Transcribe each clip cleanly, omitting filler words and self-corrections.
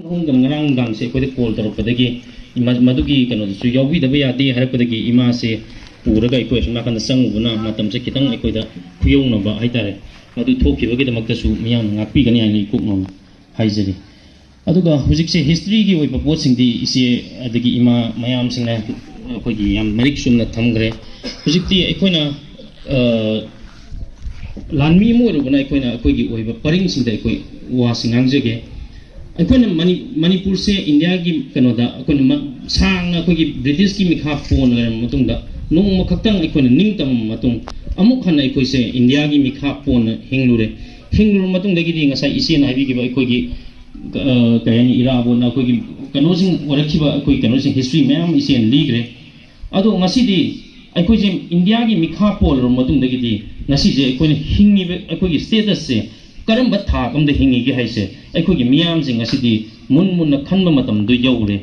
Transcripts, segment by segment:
ngarang dang se koi call tor padagi madugi kano su yawi da ya de har padagi ima se pura ga koi sma kan sang ubuna matam se kitang koi da khuyong no ba haitare madu thoki bagi da makta su miyang ngapi gani ani kuk no haijeri aduga hujik se history gi oi papot sing di ise adagi ima mayam sing na koi gi yam marik sum na thamgre hujik ti ekoina lanmi mo ru bana ekoina koi gi oi ba paring sing da koi wa singang jege अखोन Manipur से India की कनोदा अखोन सांग अखोगी British की मिखा phone मतुंगदा नोंग मखक्तंग अखोन निंगतम मतुंग अमुक हन अखोई से India की मिखा फोन हिंगलुर मतुंग दगी दी ngasa isi na habi ki ba अखोगी कयानी इराबो ना अखोगी कनोसिंग वरखिबा अखोई कनोसिंग हिस्ट्री मैम इसे लीग्रे अदो ngasi di अखोई जे इंडिया की मिखा पोल मतुंग दगी दी ngasi je अखोन हिंगी अखोगी स्टेटस से करम था कम हिंगी की है अखोगी मियाम सिंग असिदी मुन मुन खनब मतम दु you're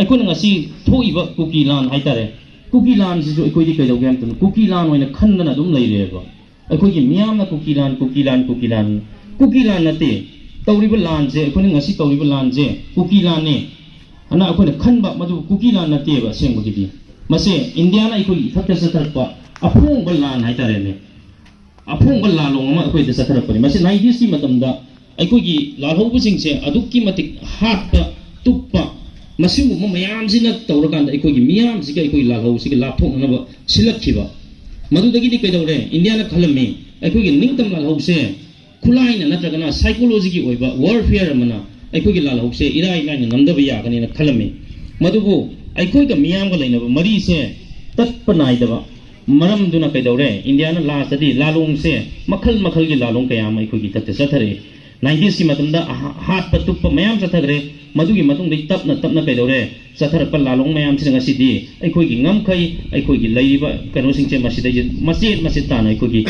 अखोन ngasi थोइबा cookie lawn हाइतारे cookie लान सिजु अखोई कैदौ गेम तन कुकी लान ओइन खनदना दुम लैरेबा अखोगी मियाम ना कुकी लान नते तौरिबा लान जे अखोन ngasi तौरिबा लान जे कुकी लान ने हना अखोन खनबा मदु कुकी लान नते बा सेंबगिदी मसे इंडिया ना अखोगी थक्ते सथरपा अफोंग बा लान हाइतारे ने अफोंग बा लालोंग मा अखोई सथरपनि मसे 90s की मतमदा अखोगी लालहौबसिंगसे अदुक्की मतिक हाटपा तुप्पा मसिगु मयामसिना तौरकांदा अखोगी मियामसिगा अखोगी लालहौसिगा लाथोकनबा सिलखिबा मदुदगिदि कैदौरे इंडियाना खलमी अखोगी निंगतम लालहौसे खुलाइना नत्रगना साइकोलॉजी की ओइबा वॉरफेयर मना अखोगी लालहौसे इराइ लाइना नमदबा यागनिना खलमी मदुबु अखोइगा मियामगा लैनबा मरीसे तत्पा नाइदबा मरम दुना कैदौरे इंडियाना लास्टदी लालोंगसे मखल मखल की लालोंग कयाम अखोगी तत्ते सथरे 90s की मतमदा हाथ पतुप मयाम चथगरे मदुगी मतुंग दि तपना कैदौरे चथरप लालोंग मयाम सिंग असिदी अखोगी ngमखै अखोगी लैबा कनो सिंगचे मसिदै मसिद ताना अखोगी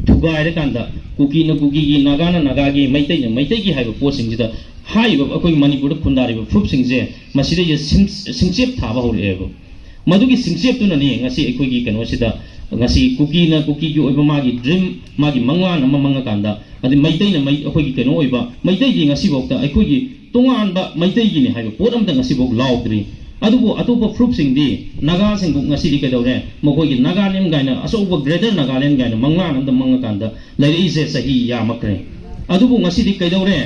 थुगाइर कांदा कुकी न कुकी की नागा की मैतै की हाइबा पोट सिंगजिदा हाइबा अखोगी मणिपुर खुंदारिबा फ्रुप सिंगजे मसिदै सिंगचेप थाबा हौरेबा मदुगी सिंगचेप तुननी ngasi अखोगी कनो सिदा ngasi कुकी की ओइबा मागी ड्रीम मागी मंगवान अमा मंगा कांदा अदि मैतै न मै अखोगी कनो ओइबा मैतै जी ngasi बोक्ता अखोगी तोंगानबा मैतै की ने हाइबा पोट अमता ngasi बोक लाउद्री अदुबो अतोप फ्रुप सिंग दी नागा सिंग बुक ngasi दी कैदौरे मखोगी नागालैंड गाइना असोबो ग्रेटर नागालैंड गाइना मंगवान अमता मंगा कांदा लैरइसे सही यामक्रे अदुबो ngasi दी कैदौरे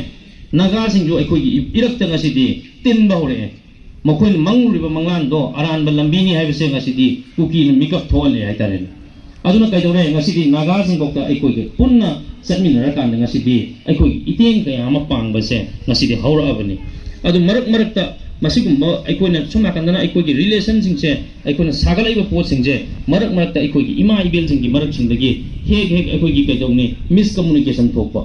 नागा सिंग जो अखोगी इरक्ता ngasi दी तिनबा होरे मखोइन मंगुरिबा मंगलान दो अरानबा लंबीनी हाइबसे ngasi दी कुकी न मिकअप थोले हाइतारे अदुना कैदौरे ngasi दी नागा सिंग बोक्ता अखोगी पुन्ना चटमिनर कांदा ngasi di अखोई इतेंग कया अमा पांगबसे ngasi di हौराबनी अदु मरक मसिगुम्बा अखोइना सोमा कांदना अखोगी रिलेशन सिंगसे अखोइना सागलाइबा पोट सिंगजे मरक अखोगी इमा इबेल सिंगी मरक सिंगदगी हेग अखोगी कैदौनी मिस कम्युनिकेशन थोकपा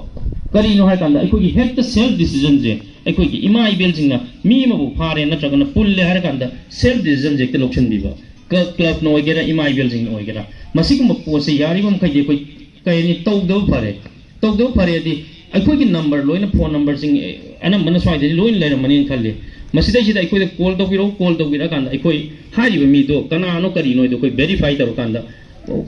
करिनो हाय कांदा अखोगी हेक्ट सेल्फ डिसीजन जे अखोगी इमा इबेल सिंगना मी मबु फारे नत्रगना पुल्ले हार कांदा सेल्फ डिसीजन जे लोक्शन बिबा क्लब नो ओइगेरा इमा इबेल सिंग ओइगेरा मसिगुम्बा पोसे यारिबम खैदे कोइ कयनि तौदौ फरे दी अखोगी नंबर लोइना फोन नंबर सिंग अनमना स्वाइदे लोइन लेरमनि खल्ले मसिदैसिदा अखोइदा कॉल तौबिरा कांदा अखोई हारिबा मीदो कनानो करिनो दो कोइ वेरीफाई तरो कांदा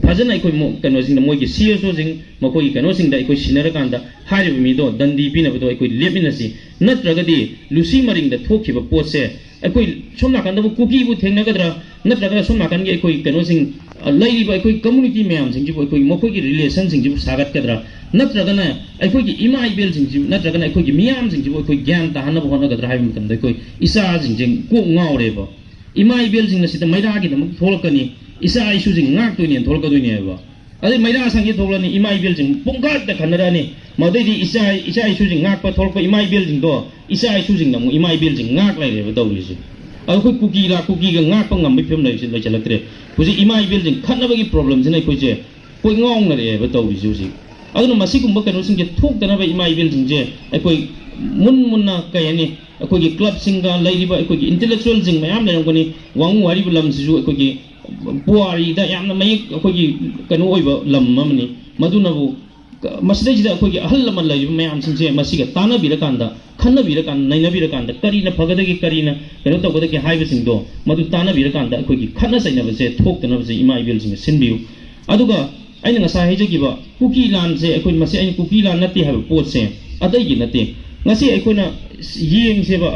फजना अखोई कनो सिंग मोइगी सीएसओ सिंग मखोई कनो सिंग दा अखोई सिनर कांदा हारिबा मीदो दंदी पिनबदो अखोई लेमिनसी नत्रगदी लुसी मरिंग दा थोखिबा पोसे अखोई सोमना कांदा कुकी बु थेंगनगदरा नत्रगदा सोमना कांगी अखोई कनो सिंग लैरिबा अखोई कम्युनिटी मैम सिंग जिबो अखोई मखोई रिलेशन सिंग जिबो सागतकदरा नत्रगना अखोई इमा इबेल सिंग जिबो नत्रगना अखोई मियाम सिंग जिबो अखोई ज्ञान ताहनब होनगदरा हाइबा मतमदा अखोई इसा सिंग जिंग को ngaureba इमा इबेल सिंग नसिदा मैरागी दम थोलकनी इसा आइसु जिंग ngaktoini थोलकदोइनेबा अदे मैरा संगे थोलनी इमा इबेल जिंग पुंगात द खनरानी मदैदी इसा आइसु जिंग ngakpa थोलप इमा इबेल जिंग दो इसा आइसु जिंग नमु इमा इबेल जिंग ngak लाइरेबा दौरिसि अखोई कुकी गा ngakpa ngam बिफम लैसि लैचलक्त्रे हुजि इमा इबेल जिंग खनबगी प्रॉब्लम जिन अखोइजे कोइ ngaungनरेबा दौरिसि हुजि अदुना मसिगुम्बा कनो सिंगे थोकदनबा इमा इबेल जिंगजे अखोई मुन्ना कयनि अखोगी क्लब सिंगा लैरिबा अखोगी इंटेलेक्चुअल जिंग मयाम लेरंगनी वांगु वारिबा लमसिजु अखोगी पुआरी दा यामना मयक अखोगी कनो ओइबा लम ममनी मदुनबु मसिदैजिदा अखोगी अहल लमन लैरिबा मयाम सिंजे मसिगा तानाबिरकांदा खन्नबिरकांदा नैनबिरकांदा करिना फगदगी करिना कनो तौगदगी हाइबा सिंगदो मदु तानाबिरकांदा अखोगी खन्ना सैनबसे थोकदनबसे इमा इबेल सिंग सिनबियु अदुगा अैना ngasa हाइजगिबा कुकी लान से अखोई मसे अैना कुकी लान नते हाइबा पोट से अदैगी नते ngasi अखोइना येंगसेबा